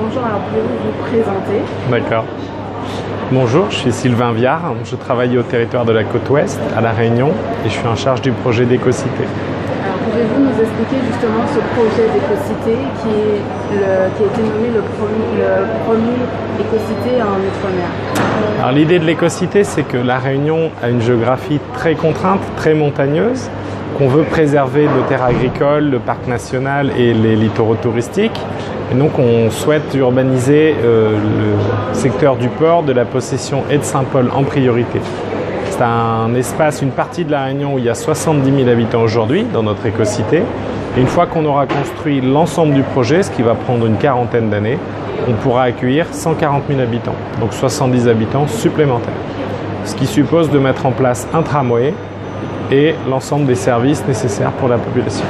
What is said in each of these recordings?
Bonjour, alors pouvez-vous vous présenter? D'accord. Bonjour, je suis Sylvain Viard, je travaille au territoire de la côte ouest, à La Réunion, et je suis en charge du projet d'Écocité. Alors pouvez-vous nous expliquer justement ce projet d'Écocité qui a été nommé le premier Écocité en Outre-mer? Alors l'idée de l'Écocité, c'est que La Réunion a une géographie très contrainte, très montagneuse, qu'on veut préserver de terres agricoles, le parc national et les littoraux touristiques. Et donc on souhaite urbaniser le secteur du port, de la Possession et de Saint-Paul en priorité. C'est un espace, une partie de La Réunion où il y a 70 000 habitants aujourd'hui dans notre Écocité. Et une fois qu'on aura construit l'ensemble du projet, ce qui va prendre une quarantaine d'années, on pourra accueillir 140 000 habitants, donc 70 habitants supplémentaires. Ce qui suppose de mettre en place un tramway et l'ensemble des services nécessaires pour la population.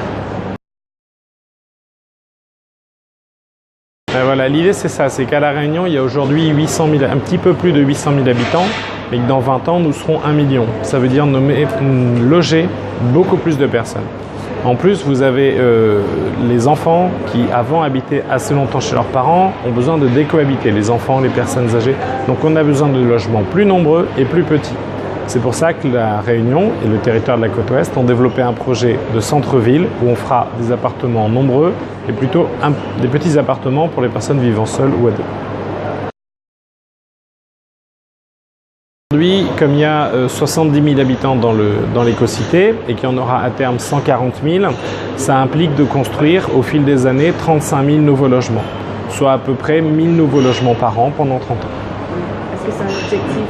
Voilà, l'idée c'est ça, c'est qu'à La Réunion, il y a aujourd'hui un petit peu plus de 800 000 habitants, mais que dans 20 ans, nous serons 1 million. Ça veut dire loger beaucoup plus de personnes. En plus, vous avez les enfants qui, avant, habitaient assez longtemps chez leurs parents, ont besoin de décohabiter, les enfants, les personnes âgées. Donc on a besoin de logements plus nombreux et plus petits. C'est pour ça que La Réunion et le territoire de la côte ouest ont développé un projet de centre-ville où on fera des appartements nombreux et plutôt des petits appartements pour les personnes vivant seules ou à deux. Aujourd'hui, comme il y a 70 000 habitants dans l'Écocité et qu'il y en aura à terme 140 000, ça implique de construire au fil des années 35 000 nouveaux logements, soit à peu près 1 000 nouveaux logements par an pendant 30 ans. Est-ce que c'est un objectif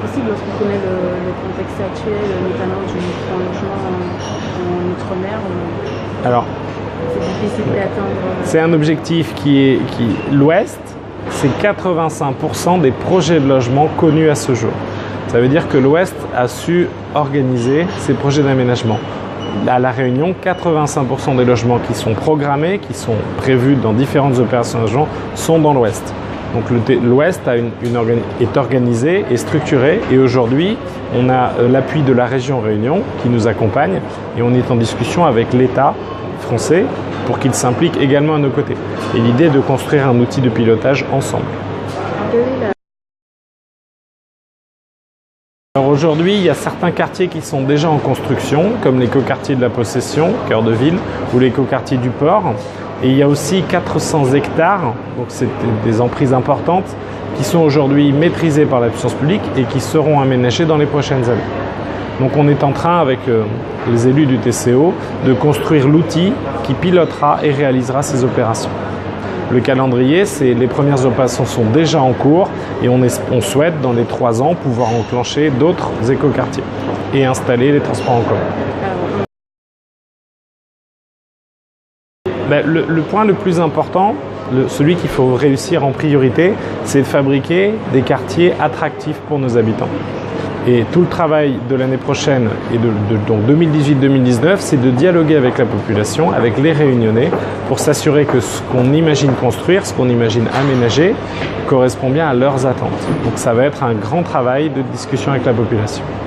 possible lorsqu'on connaît le contexte actuel, notamment du logement en Outre-mer? Alors, c'est difficile d'atteindre. C'est un objectif l'Ouest, c'est 85% des projets de logement connus à ce jour. Ça veut dire que l'Ouest a su organiser ses projets d'aménagement. À La Réunion, 85% des logements qui sont programmés, qui sont prévus dans différentes opérations de logement, sont dans l'Ouest. Donc l'Ouest est organisé et structuré et aujourd'hui on a l'appui de la région Réunion qui nous accompagne et on est en discussion avec l'État français pour qu'il s'implique également à nos côtés. Et l'idée est de construire un outil de pilotage ensemble. Alors aujourd'hui, il y a certains quartiers qui sont déjà en construction, comme l'écoquartier de la Possession, cœur de ville, ou l'écoquartier du port. Et il y a aussi 400 hectares, donc c'est des emprises importantes, qui sont aujourd'hui maîtrisées par la puissance publique et qui seront aménagées dans les prochaines années. Donc on est en train, avec les élus du TCO, de construire l'outil qui pilotera et réalisera ces opérations. Le calendrier, les premières opérations sont déjà en cours et on souhaite, dans les 3 ans, pouvoir enclencher d'autres écoquartiers et installer les transports en commun. Le point le plus important, celui qu'il faut réussir en priorité, c'est de fabriquer des quartiers attractifs pour nos habitants. Et tout le travail de l'année prochaine et donc 2018-2019, c'est de dialoguer avec la population, avec les Réunionnais, pour s'assurer que ce qu'on imagine construire, ce qu'on imagine aménager, correspond bien à leurs attentes. Donc ça va être un grand travail de discussion avec la population.